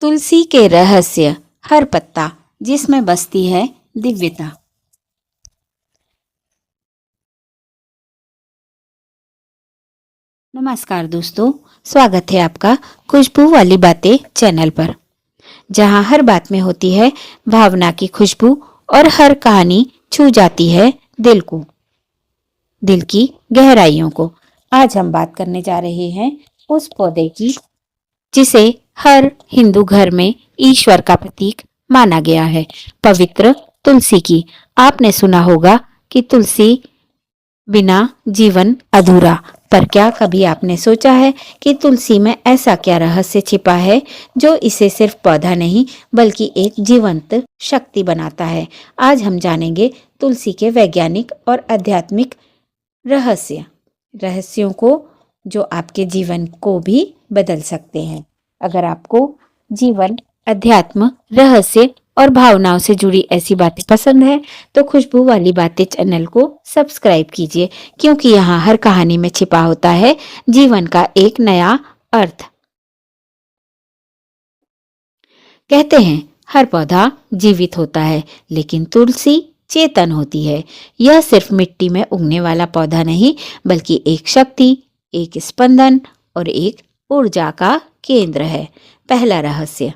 तुलसी के रहस्य, हर पत्ता जिसमें बसती है दिव्यता। नमस्कार दोस्तों, स्वागत है आपका खुशबू वाली बातें चैनल पर, जहां हर बात में होती है भावना की खुशबू और हर कहानी छू जाती है दिल को, दिल की गहराइयों को। आज हम बात करने जा रहे हैं उस पौधे की जिसे हर हिंदू घर में ईश्वर का प्रतीक माना गया है, पवित्र तुलसी की। आपने सुना होगा कि तुलसी बिना जीवन अधूरा, पर क्या कभी आपने सोचा है कि तुलसी में ऐसा क्या रहस्य छिपा है जो इसे सिर्फ पौधा नहीं बल्कि एक जीवंत शक्ति बनाता है। आज हम जानेंगे तुलसी के वैज्ञानिक और आध्यात्मिक रहस्यों को, जो आपके जीवन को भी बदल सकते हैं। अगर आपको जीवन, अध्यात्म, रहस्य और भावनाओं से जुड़ी ऐसी बातें पसंद है तो खुशबू वाली बातें चैनल को सब्सक्राइब कीजिए, क्योंकि यहाँ हर कहानी में छिपा होता है जीवन का एक नया अर्थ। कहते हैं हर पौधा जीवित होता है, लेकिन तुलसी चेतन होती है। यह सिर्फ मिट्टी में उगने वाला पौधा नहीं बल्कि एक शक्ति, एक स्पंदन और एक ऊर्जा का केंद्र है। पहला रहस्य,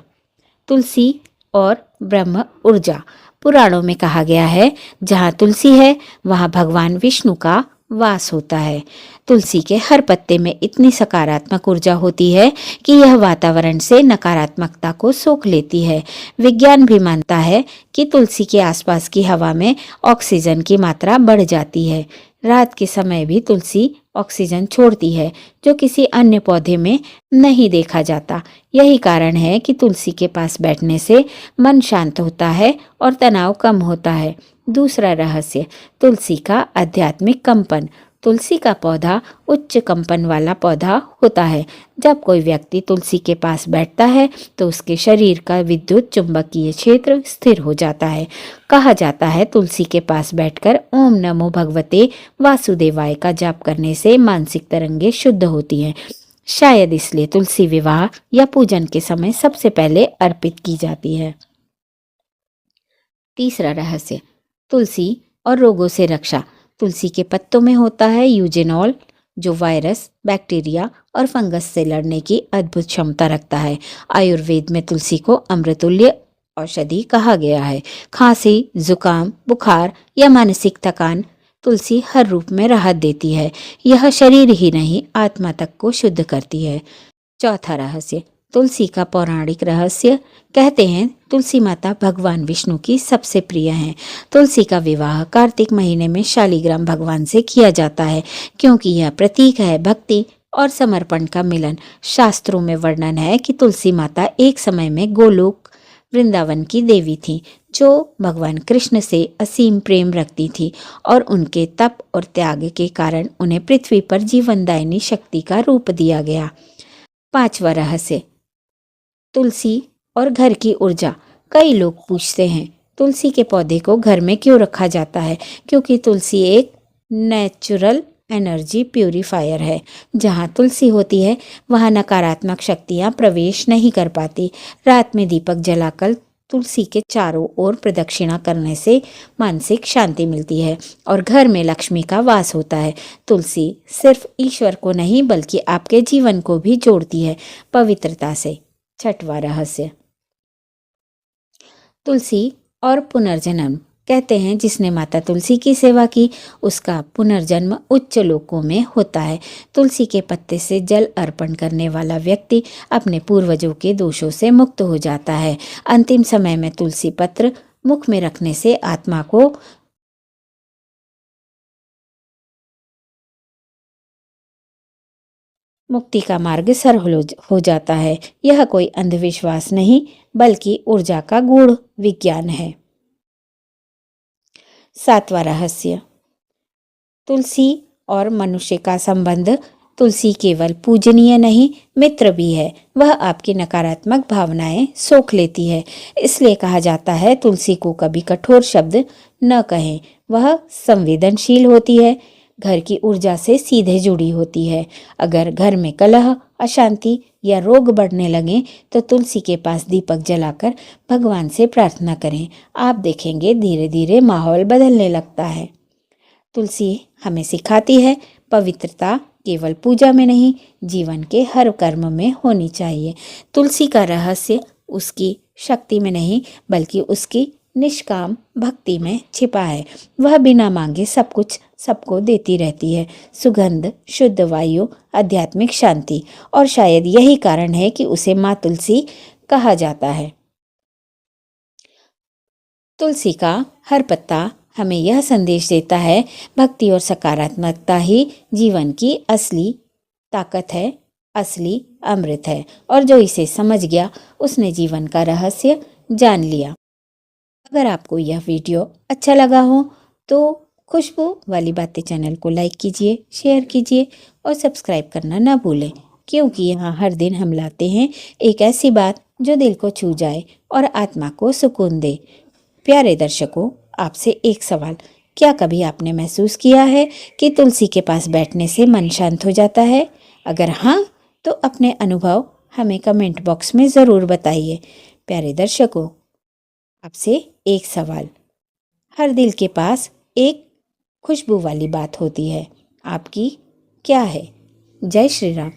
तुलसी और ब्रह्म ऊर्जा। पुराणों में कहा गया है जहाँ तुलसी है वहाँ भगवान विष्णु का वास होता है। तुलसी के हर पत्ते में इतनी सकारात्मक ऊर्जा होती है कि यह वातावरण से नकारात्मकता को सोख लेती है। विज्ञान भी मानता है कि तुलसी के आसपास की हवा में ऑक्सीजन की मात्रा बढ़ जाती है। रात के समय भी तुलसी ऑक्सीजन छोड़ती है, जो किसी अन्य पौधे में नहीं देखा जाता। यही कारण है कि तुलसी के पास बैठने से मन शांत होता है और तनाव कम होता है। दूसरा रहस्य, तुलसी का आध्यात्मिक कंपन। तुलसी का पौधा उच्च कंपन वाला पौधा होता है। जब कोई व्यक्ति तुलसी के पास बैठता है तो उसके शरीर का विद्युत चुंबकीय क्षेत्र स्थिर हो जाता है। कहा जाता है तुलसी के पास बैठकर ओम नमो भगवते वासुदेवाय का जाप करने से मानसिक तरंगें शुद्ध होती हैं। शायद इसलिए तुलसी विवाह या पूजन के समय सबसे पहले अर्पित की जाती है। तीसरा रहस्य, तुलसी और रोगों से रक्षा। तुलसी के पत्तों में होता है यूजेनॉल, जो वायरस, बैक्टीरिया और फंगस से लड़ने की अद्भुत क्षमता रखता है। आयुर्वेद में तुलसी को अमृतुल्य औषधि कहा गया है। खांसी, जुकाम, बुखार या मानसिक थकान, तुलसी हर रूप में राहत देती है। यह शरीर ही नहीं आत्मा तक को शुद्ध करती है। चौथा रहस्य, तुलसी का पौराणिक रहस्य। कहते हैं तुलसी माता भगवान विष्णु की सबसे प्रिय हैं। तुलसी का विवाह कार्तिक महीने में शालिग्राम भगवान से किया जाता है, क्योंकि यह प्रतीक है भक्ति और समर्पण का मिलन। शास्त्रों में वर्णन है कि तुलसी माता एक समय में गोलोक वृंदावन की देवी थी, जो भगवान कृष्ण से असीम प्रेम रखती थी, और उनके तप और त्याग के कारण उन्हें पृथ्वी पर जीवनदायिनी शक्ति का रूप दिया गया। पांचवा रहस्य, तुलसी और घर की ऊर्जा। कई लोग पूछते हैं तुलसी के पौधे को घर में क्यों रखा जाता है, क्योंकि तुलसी एक नेचुरल एनर्जी प्यूरिफायर है। जहाँ तुलसी होती है वहाँ नकारात्मक शक्तियाँ प्रवेश नहीं कर पाती। रात में दीपक जलाकर तुलसी के चारों ओर प्रदक्षिणा करने से मानसिक शांति मिलती है और घर में लक्ष्मी का वास होता है। तुलसी सिर्फ ईश्वर को नहीं बल्कि आपके जीवन को भी जोड़ती है पवित्रता से। छठवां रहस्य, तुलसी और पुनर्जन्म। कहते हैं जिसने माता तुलसी की सेवा की उसका पुनर्जन्म उच्च लोकों में होता है। तुलसी के पत्ते से जल अर्पण करने वाला व्यक्ति अपने पूर्वजों के दोषों से मुक्त हो जाता है। अंतिम समय में तुलसी पत्र मुख में रखने से आत्मा को मुक्ति का मार्ग सरल हो जाता है। यह कोई अंधविश्वास नहीं बल्कि ऊर्जा का गूढ़ विज्ञान है। सातवां रहस्य, तुलसी और मनुष्य का संबंध। तुलसी केवल पूजनीय नहीं मित्र भी है। वह आपकी नकारात्मक भावनाएं सोख लेती है। इसलिए कहा जाता है तुलसी को कभी कठोर शब्द न कहें। वह संवेदनशील होती है। घर की ऊर्जा से सीधे जुड़ी होती है। अगर घर में कलह, अशांति या रोग बढ़ने लगे तो तुलसी के पास दीपक जलाकर भगवान से प्रार्थना करें। आप देखेंगे धीरे धीरे माहौल बदलने लगता है। तुलसी हमें सिखाती है पवित्रता केवल पूजा में नहीं, जीवन के हर कर्म में होनी चाहिए। तुलसी का रहस्य उसकी शक्ति में नहीं बल्कि उसकी निष्काम भक्ति में छिपा है। वह बिना मांगे सब कुछ सबको देती रहती है, सुगंध, शुद्ध वायु, आध्यात्मिक शांति, और शायद यही कारण है कि उसे माँ तुलसी कहा जाता है। तुलसी का हर पत्ता हमें यह संदेश देता है, भक्ति और सकारात्मकता ही जीवन की असली ताकत है, असली अमृत है, और जो इसे समझ गया उसने जीवन का रहस्य जान लिया। अगर आपको यह वीडियो अच्छा लगा हो तो खुशबू वाली बातें चैनल को लाइक कीजिए, शेयर कीजिए और सब्सक्राइब करना ना भूलें, क्योंकि यहाँ हर दिन हम लाते हैं एक ऐसी बात जो दिल को छू जाए और आत्मा को सुकून दे। प्यारे दर्शकों, आपसे एक सवाल, क्या कभी आपने महसूस किया है कि तुलसी के पास बैठने से मन शांत हो जाता है? अगर हाँ, तो अपने अनुभव हमें कमेंट बॉक्स में ज़रूर बताइए। प्यारे दर्शकों, आपसे एक सवाल, हर दिल के पास एक खुशबू वाली बात होती है, आपकी क्या है? जय श्री राम।